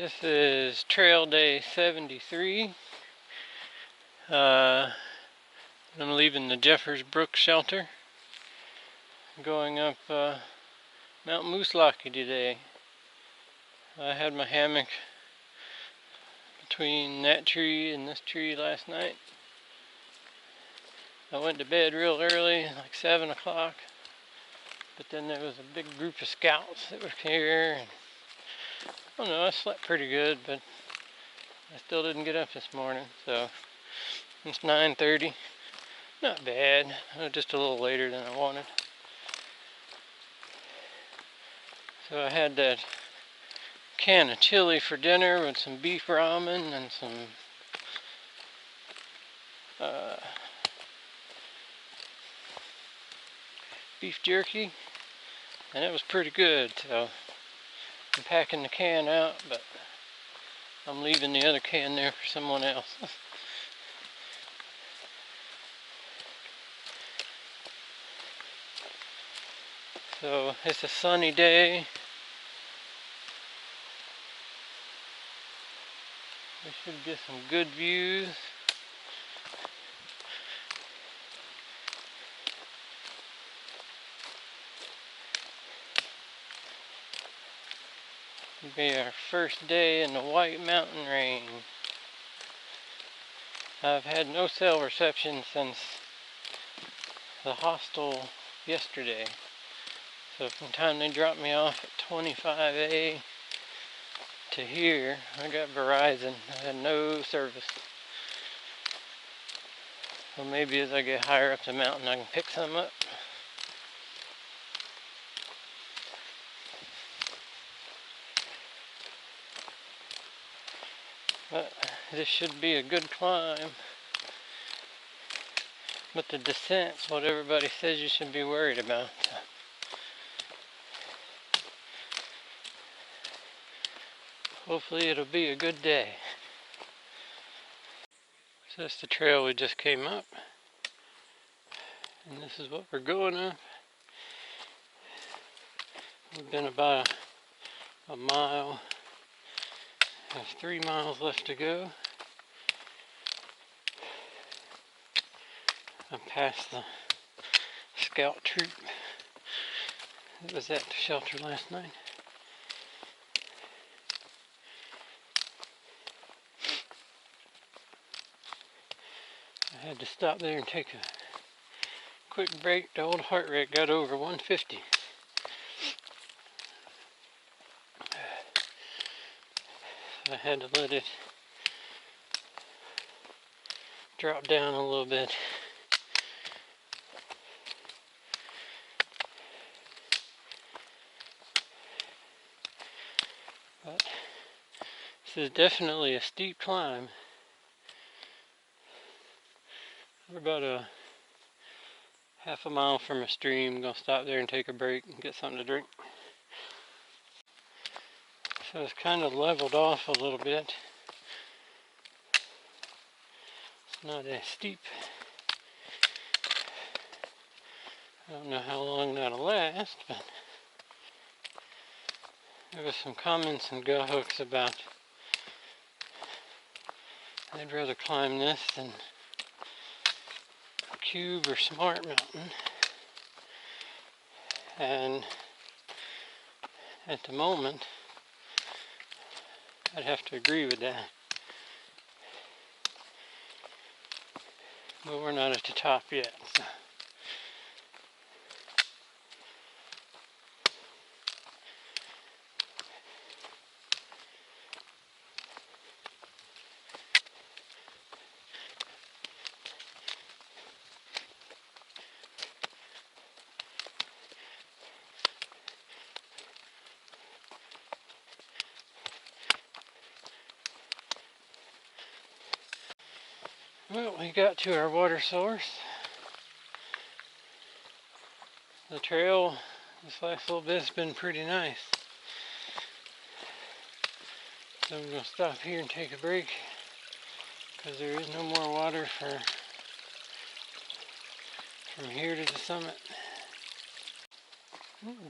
This is trail day 73. I'm leaving the Jeffers Brook shelter, going up Mount Moosilauke today. I had my hammock between that tree and this tree last night. I went to bed real early, like 7 o'clock, but then there was a big group of scouts that were here, and I don't know, I slept pretty good, but I still didn't get up this morning, so it's 9:30. Not bad, just a little later than I wanted. So I had that can of chili for dinner with some beef ramen and some beef jerky, and it was pretty good. So I'm packing the can out, but I'm leaving the other can there for someone else. So it's a sunny day. We should get some good views. It'll be our first day in the White Mountain Range. I've had no cell reception since the hostel yesterday. So from the time they dropped me off at 25A to here, I got Verizon. I had no service. So maybe as I get higher up the mountain I can pick some up. But this should be a good climb. But the descent's what everybody says you should be worried about. Hopefully it'll be a good day. So that's the trail we just came up. And this is what we're going up. We've been about a mile. Have 3 miles left to go. I'm past the scout troop that was at the shelter last night. I had to stop there and take a quick break. The old heart rate got over 150. I had to let it drop down a little bit. But this is definitely a steep climb. We're about a half a mile from a stream. I'm gonna stop there and take a break and get something to drink. So it's kind of leveled off a little bit. It's not as steep. I don't know how long that'll last, but there was some comments and go hooks about I'd rather climb this than Cube or Smart Mountain. And at the moment, I'd have to agree with that. But we're not at the top yet, so. Well, we got to our water source. The trail this last little bit's been pretty nice. So I'm going to stop here and take a break because there is no more water from here to the summit.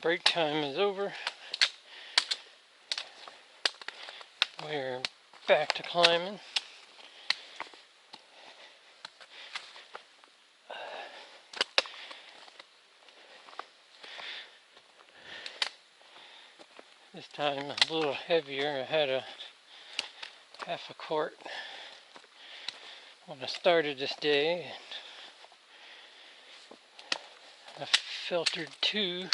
Break time is over. We're back to climbing. This time a little heavier. I had a half a quart when I started this day. I filtered 2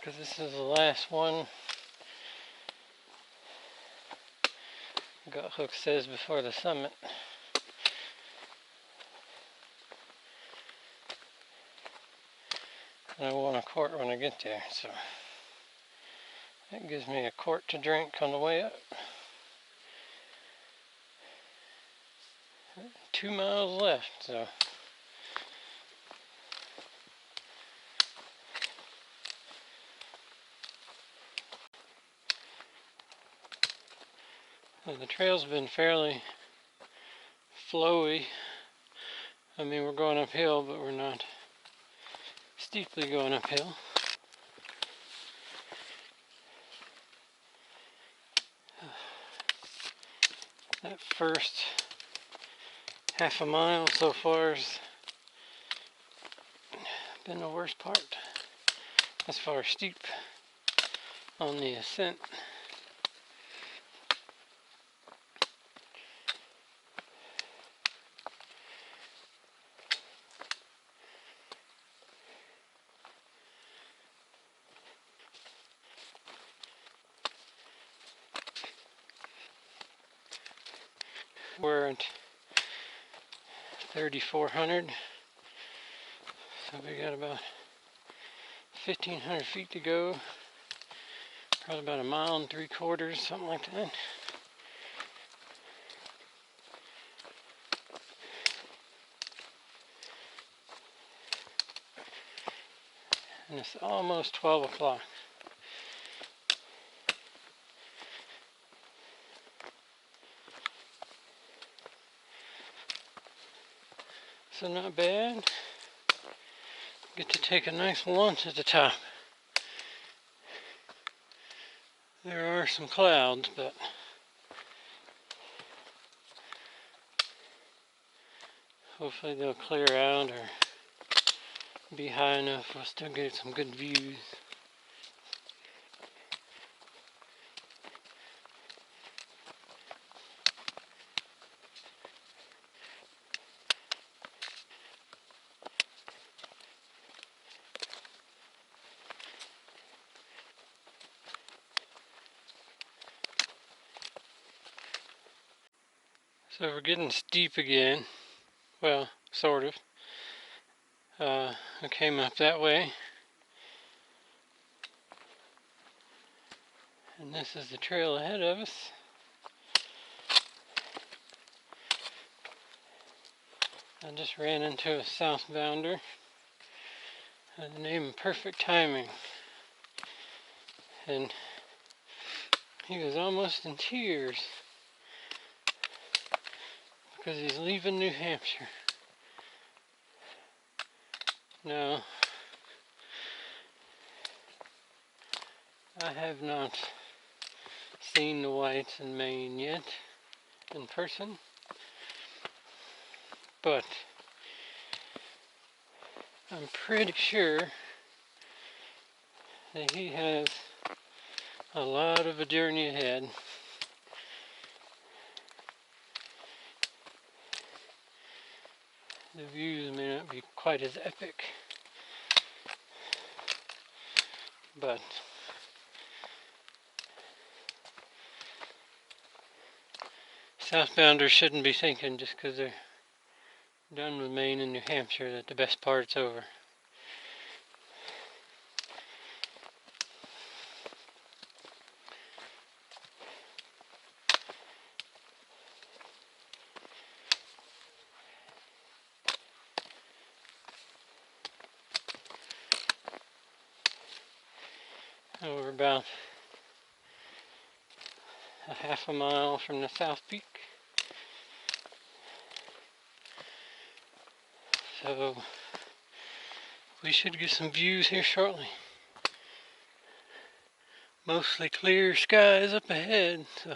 because this is the last one. Gut Hook says before the summit. And I want a quart when I get there, so that gives me a quart to drink on the way up. 2 miles left, so and the trail's been fairly flowy. I mean, we're going uphill, but we're not steeply going uphill. That first half a mile so far has been the worst part as far as steep on the ascent. We're at 3,400, so we got about 1,500 feet to go. Probably about 1 3/4 miles, something like that. And it's almost 12 o'clock. So not bad. Get to take a nice lunch at the top. There are some clouds, but hopefully they'll clear out or be high enough for us to get some good views. So we're getting steep again. Well, sort of. I came up that way. And this is the trail ahead of us. I just ran into a southbounder by the name of Perfect Timing. And he was almost in tears because he's leaving New Hampshire. Now, I have not seen the whites in Maine yet in person, but I'm pretty sure that he has a lot of a journey ahead. The views may not be quite as epic, but southbounders shouldn't be thinking just because they're done with Maine and New Hampshire that the best part's over. We're about a half a mile from the South Peak. So we should get some views here shortly. mostly clear skies up ahead, so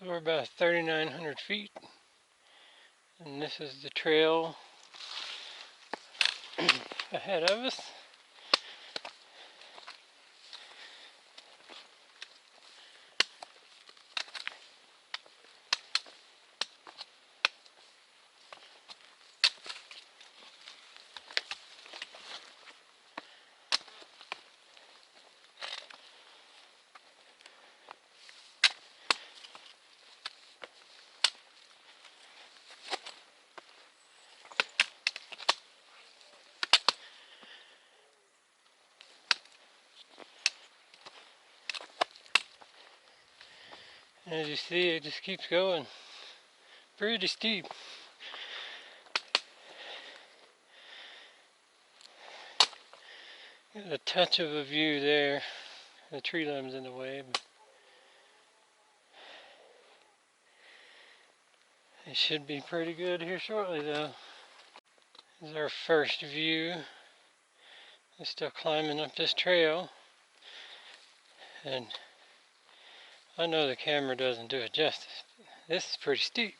we're about 3,900 feet, and this is the trail ahead of us. And as you see, it just keeps going. Pretty steep. Got a touch of a view there. The tree limb's in the way, but it should be pretty good here shortly though. This is our first view. We're still climbing up this trail, and I know the camera doesn't do it justice. This is pretty steep.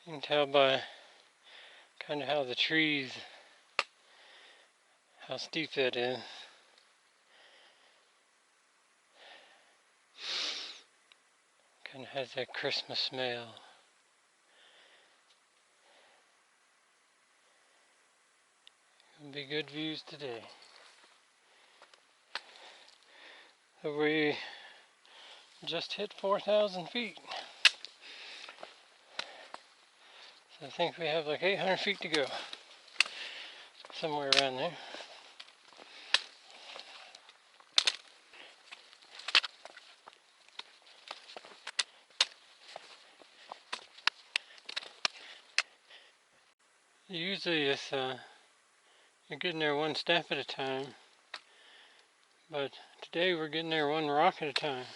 You can tell by kind of how the trees, how steep that is. Kind of has that Christmas smell. Gonna be good views today. So we just hit 4,000 feet. So I think we have like 800 feet to go. Somewhere around there. Usually it's you're getting there one step at a time, but today we're getting there one rock at a time.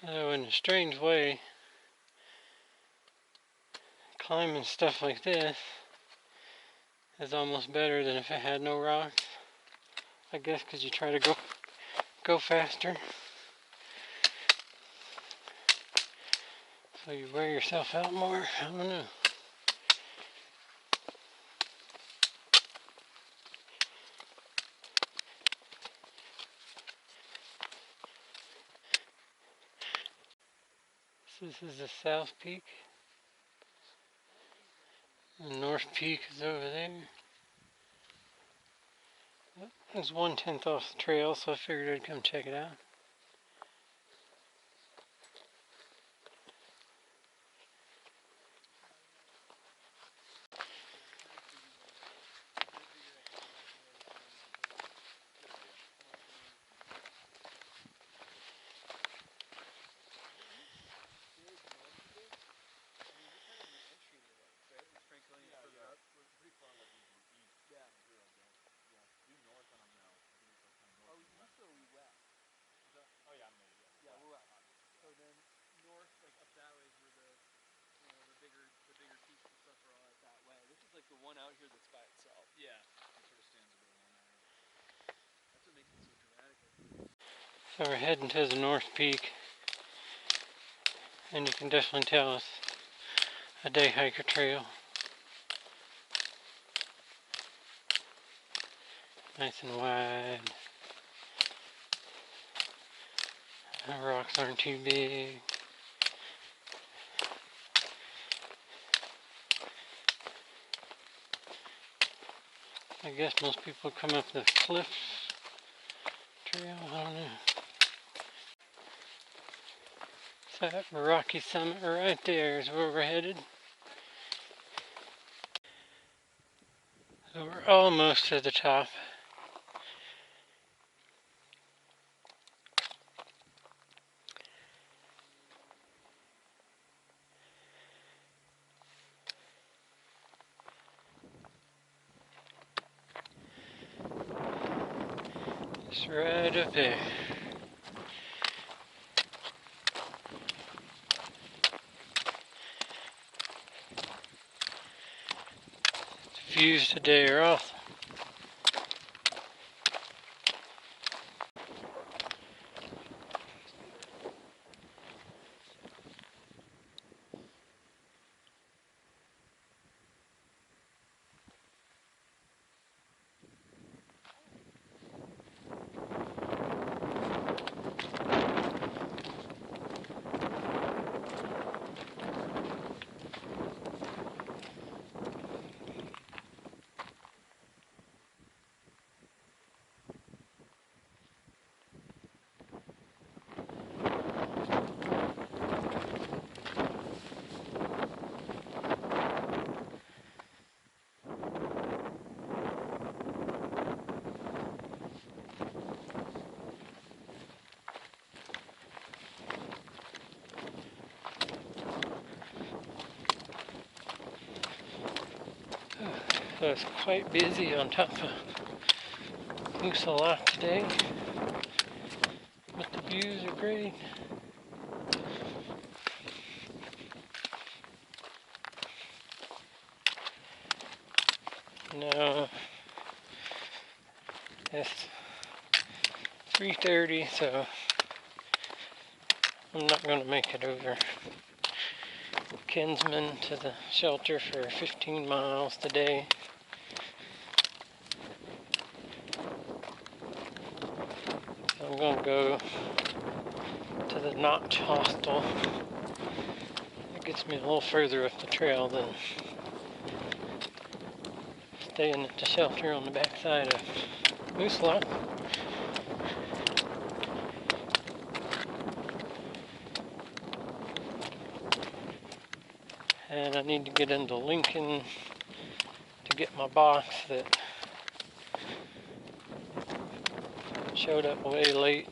So in a strange way, climbing stuff like this is almost better than if it had no rocks. I guess because you try to go faster. So you wear yourself out more. I don't know. So this is the South Peak. The North Peak is over there. It was 1/10 off the trail, so I figured I'd come check it out. Like the one out here that's by itself. Yeah, it sort of stands a bit alone. That's what makes it so dramatic. So we're heading to the North Peak, and you can definitely tell it's a day hiker trail. Nice and wide. The rocks aren't too big. I guess most people come up the cliff trail, I don't know. So that rocky summit right there is where we're headed. So we're almost to the top. It's right up there. The views today are awesome. So it's quite busy on top of Moosilauke today, but the views are great. No, it's 3:30, so I'm not going to make it over Kinsman to the shelter for 15 miles today. So I'm going to go to the Notch Hostel. It gets me a little further up the trail than staying at the shelter on the backside of Moosilauke. And I need to get into Lincoln to get my box that showed up way late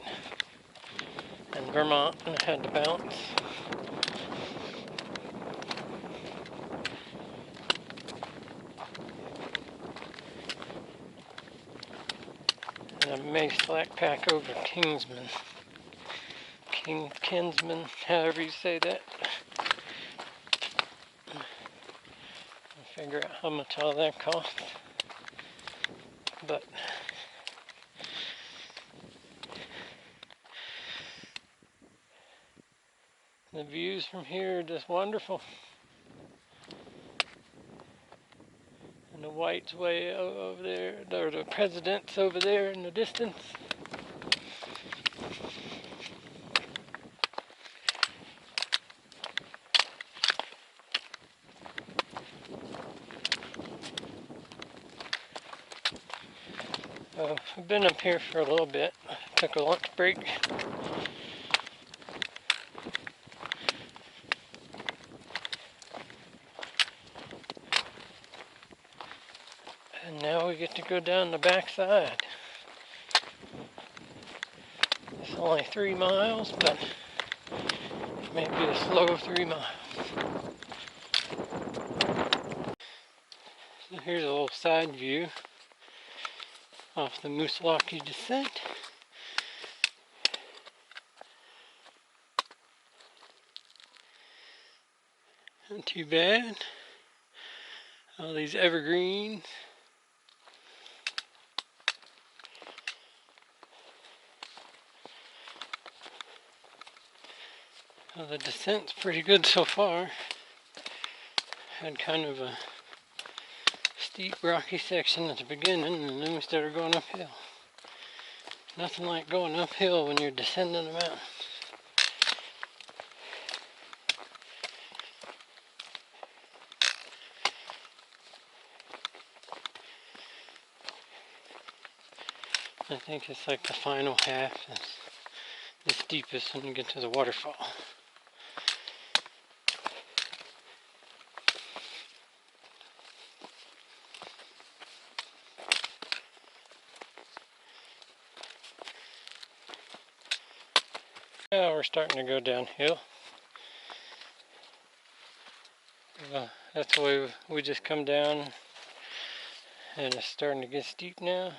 in Vermont and I had to bounce. And I may slack pack over Kinsman, however you say that. Figure out how much all that costs. But the views from here are just wonderful. And the white's way over there, or the president's over there in the distance. I've been up here for a little bit. Took a lunch break. And now we get to go down the backside. It's only 3 miles, but it may be a slow 3 miles. So here's a little side view off the Moosilauke descent. Not too bad. All these evergreens. Well, the descent's pretty good so far. had kind of a steep rocky section at the beginning, and then we started going uphill. Nothing like going uphill when you're descending a mountain. I think it's like the final half is the steepest when you get to the waterfall. Now we're starting to go downhill. That's the way we just come down, and it's starting to get steep now.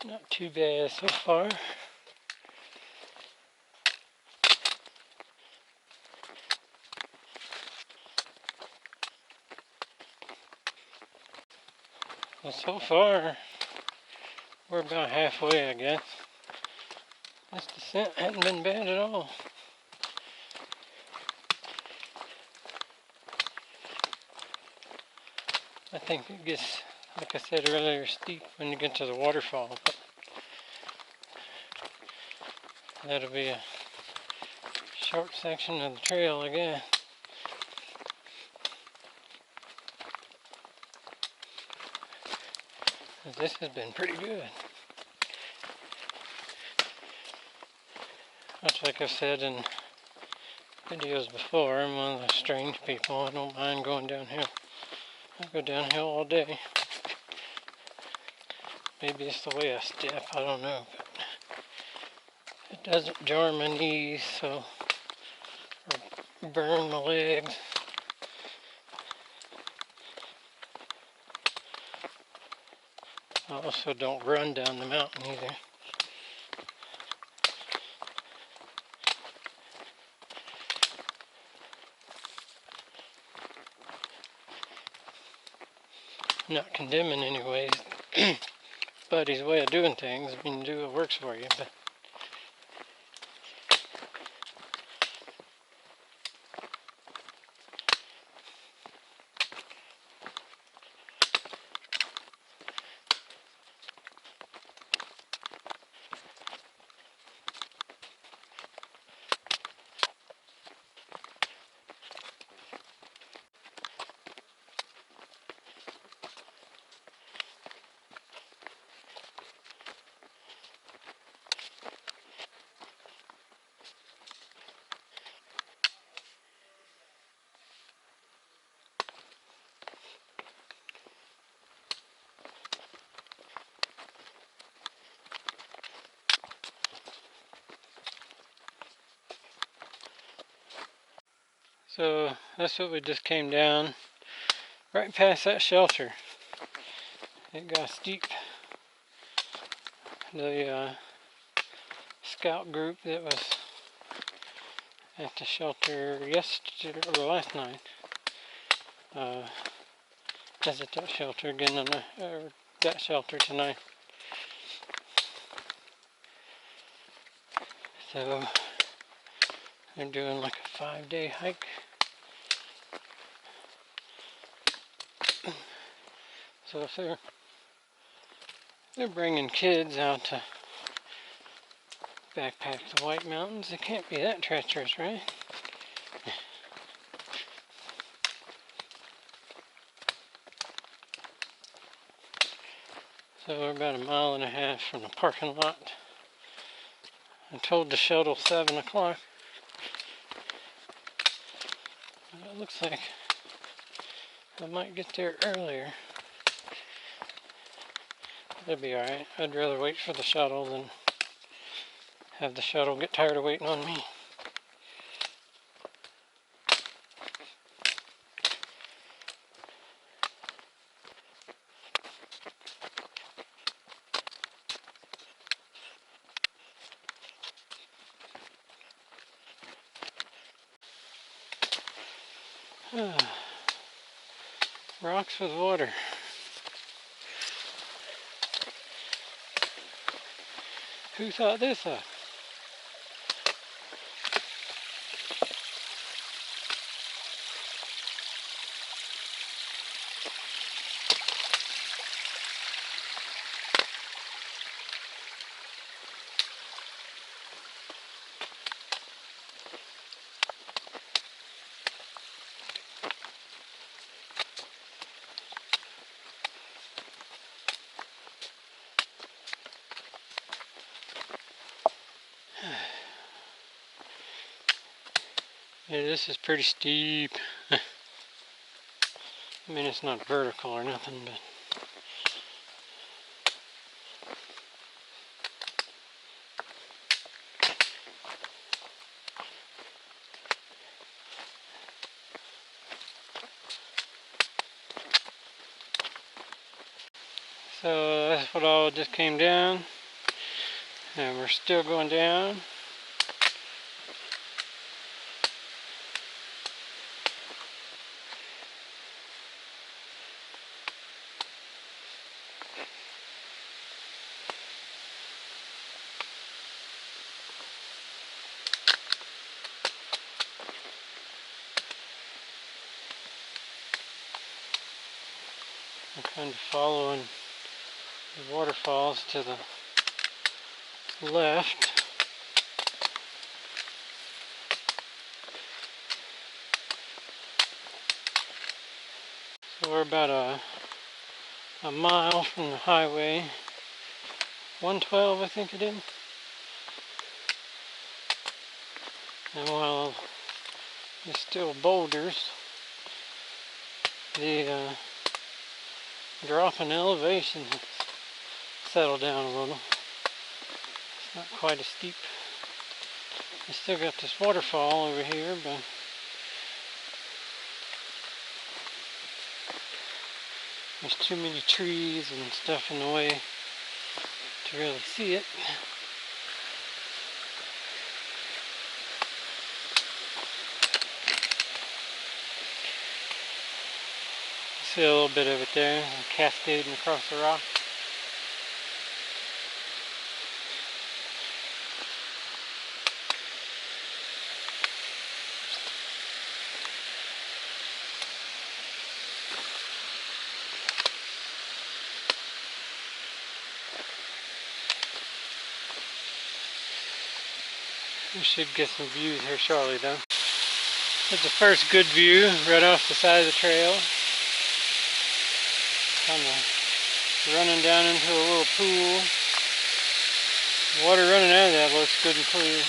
Not too bad so far. Well, so far, we're about halfway, I guess. This descent hadn't been bad at all. I think it gets, like I said earlier, steep when you get to the waterfall, but that'll be a short section of the trail, I guess. This has been pretty good. Much like I've said in videos before, I'm one of those strange people. I don't mind going downhill. I go downhill all day. Maybe it's the way I step, I don't know. But it doesn't jar my knees, so, or burn my legs. I also don't run down the mountain either. Not condemning anyways. Buddy's way of doing things. I mean, do what works for you, but so that's what we just came down. Right past that shelter. It got steep. The scout group that was at the shelter yesterday or last night is at that shelter again on that shelter tonight. So they're doing like a 5-day hike. So if they're bringing kids out to backpack the White Mountains, it can't be that treacherous, right? So we're about 1.5 miles from the parking lot. I told the shuttle 7 o'clock. It looks like I might get there earlier. That'd be alright. I'd rather wait for the shuttle than have the shuttle get tired of waiting on me. Rocks with water. Who thought this up? Yeah, this is pretty steep. I mean, it's not vertical or nothing, but so that's what all just came down, and we're still going down. I'm kind of following the waterfalls to the left. So we're about a mile from the highway. 112, I think it is. And while there's still boulders, the drop in elevation has settled down a little. It's not quite as steep. I still got this waterfall over here, but there's too many trees and stuff in the way to really see it. See a little bit of it there, cascading across the rock. We should get some views here shortly though. That's the first good view right off the side of the trail. Kind of running down into a little pool. The water running out of that looks good and clear.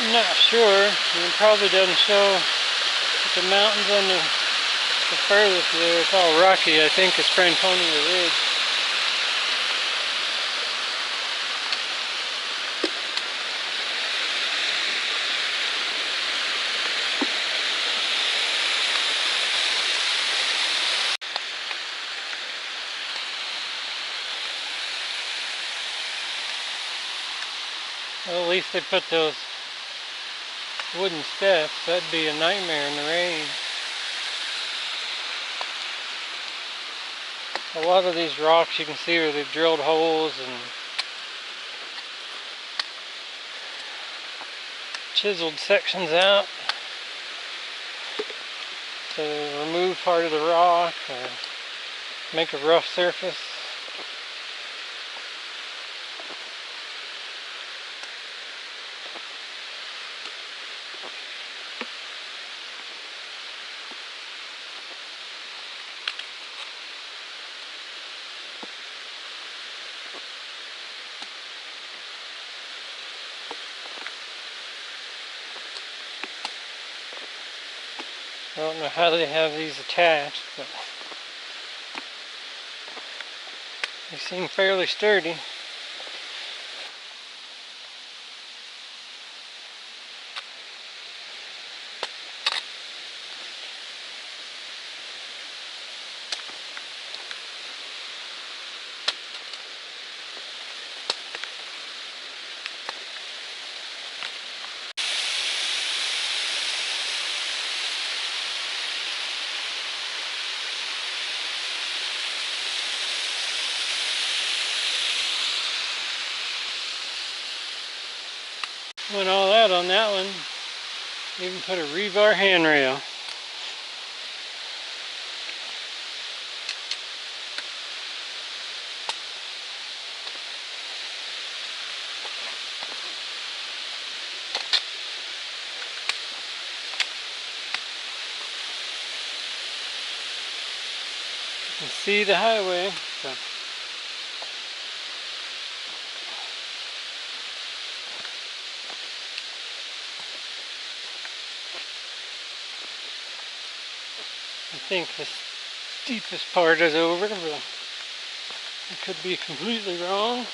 I'm not sure. It probably doesn't show the mountains on the furthest there. It's all rocky. I think it's Franconia Ridge. Well, at least they put those wooden steps. That'd be a nightmare in the rain. A lot of these rocks you can see where they've drilled holes and chiseled sections out to remove part of the rock or make a rough surface. I don't know how they have these attached, but they seem fairly sturdy. Went all out on that one. Even put a rebar handrail. You can see the highway. So. I think the steepest part is over, but I could be completely wrong.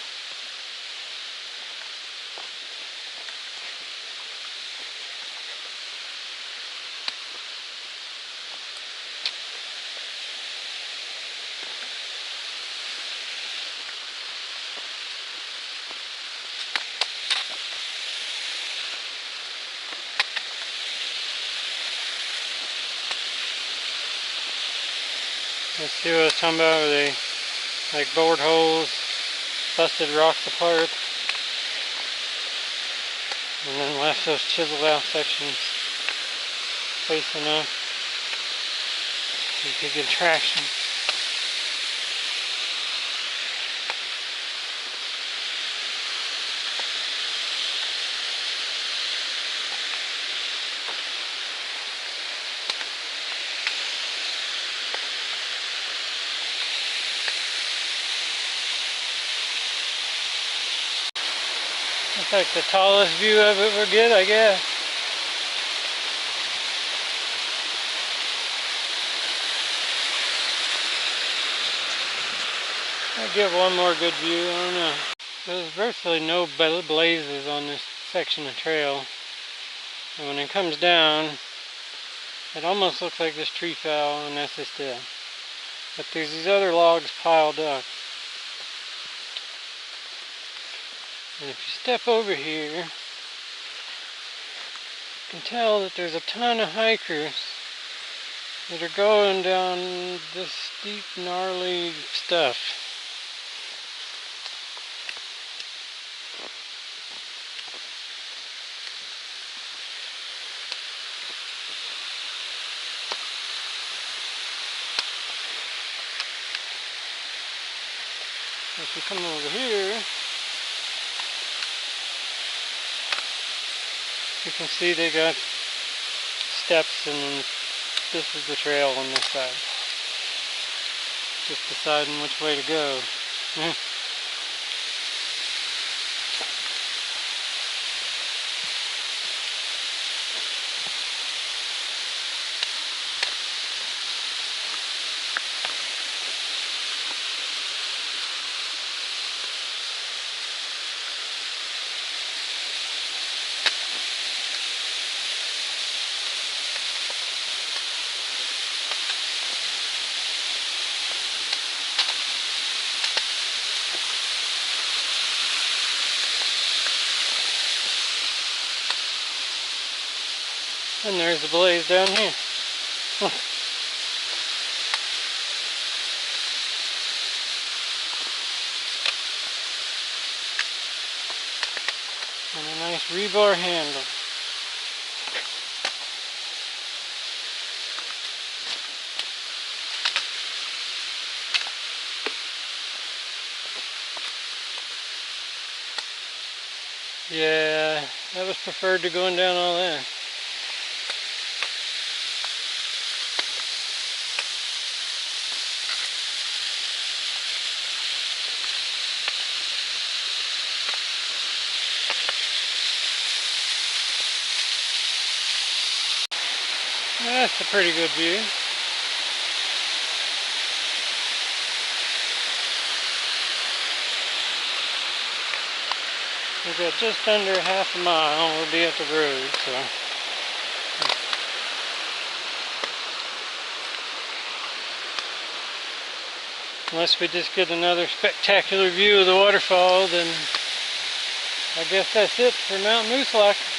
Let's see what I was talking about, where they like bored holes, busted rocks apart, and then left those chiseled out sections facing up. You could get traction. Looks like the tallest view of it we'll get, I guess. I'll get one more good view, I don't know. There's virtually no blazes on this section of trail. And when it comes down, it almost looks like this tree fell and that's just it. But there's these other logs piled up. And if you step over here, you can tell that there's a ton of hikers that are going down this steep, gnarly stuff. If you come over here, you can see they got steps, and this is the trail on this side. Just deciding which way to go. And there's the blaze down here. And a nice rebar handle. Yeah, that was preferred to going down all that. That's a pretty good view. We've got just under half a mile, we'll be at the road, so. Unless we just get another spectacular view of the waterfall, then I guess that's it for Mount Moosilauke.